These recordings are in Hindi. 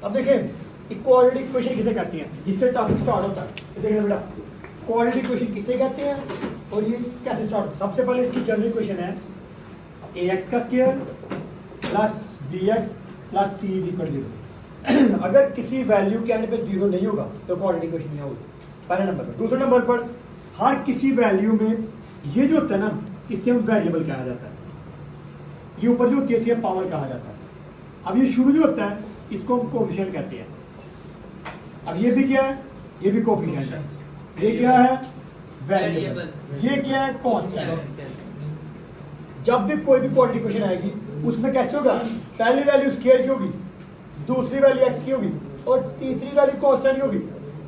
अब देखें इक्वालिटी इक्वेशन किसे कहते हैं, जिससे टॉपिक स्टार्ट होता है। तो देखिए बेटा इक्वालिटी इक्वेशन किसे कहते हैं और ये कैसे स्टार्ट होता है। सबसे पहले इसकी जनरल इक्वेशन है ax का square plus bx plus c is equal 0। अगर किसी वैल्यू के एंड पे 0 नहीं होगा तो इक्वालिटी इक्वेशन नहीं होगी, पहले नंबर पर। दूसरे नंबर पर हर किसी वैल्यू में ये जो होता है ना, इसे हम वेरिएबल कहा जाता है। ये ऊपर जो होती है इसे पावर कहा जाता है। अब ये शुरू जो होता है इसको हम कोफिशिएंट कहते हैं। अब ये भी क्या है, ये भी कोफिशिएंट है। ये क्या है, वेरिएबल। ये क्या है, कांस्टेंट। जब भी कोई भी क्वाड्रेटिक इक्वेशन आएगी उसमें कैसे होगा, पहली वैल्यू स्क्वायर की होगी, दूसरी वैल्यू एक्स की होगी और तीसरी वैल्यू कांस्टेंट की होगी।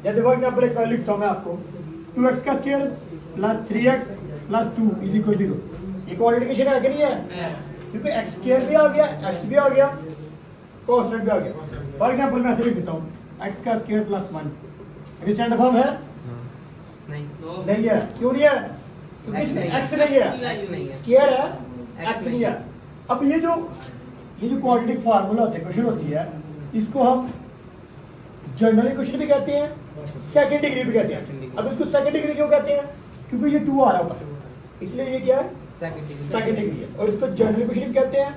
जैसे फॉर एग्जांपल एक वैल्यू लिखता हूं मैं आपको, 2x का square plus 3x plus 2 is equal 0। ये क्वाड्रेटिक इक्वेशन है कि नहीं है, क्योंकि एक्स स्क्वायर भी आ गया, एक्स भी आ गया, कांस्टेंट भी आ गया। फॉर एग्जांपल मैं ऐसे लिख देता हूं x का स्क्वायर प्लस 1। अभी स्टैंडर्ड फॉर्म है नहीं है, क्यों नहीं है, क्योंकि इसमें x नहीं है, स्क्वायर है, x नहीं है। अब ये जो क्वाड्रेटिक फार्मूला होता है, क्वेश्चन होती है, इसको हम जनरल इक्वेशन भी कहते हैं, सेकंड डिग्री भी कहते हैं। अब इसको सेकंड डिग्री क्यों कहते हैं, क्योंकि ये 2 आ रहा होता है, इसलिए ये क्या है, सेकंड डिग्री है। और इसको जनरल इक्वेशन भी कहते हैं,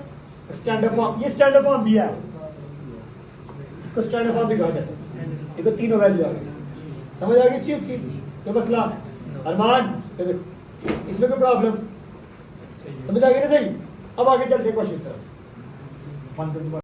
स्टैंडर्ड फॉर्म। ये स्टैंडर्ड फॉर्म भी है, इसको स्टैंडर्ड फॉर्म भी कहा जाता है। ये तो तीनों वैल्यू आ गई, समझ आ गई इस चीज की। तो मसला अरमान तो देखो इसमें कोई प्रॉब्लम समझ आ गई ना, सही। अब आगे चलते हैं क्वेश्चन पर।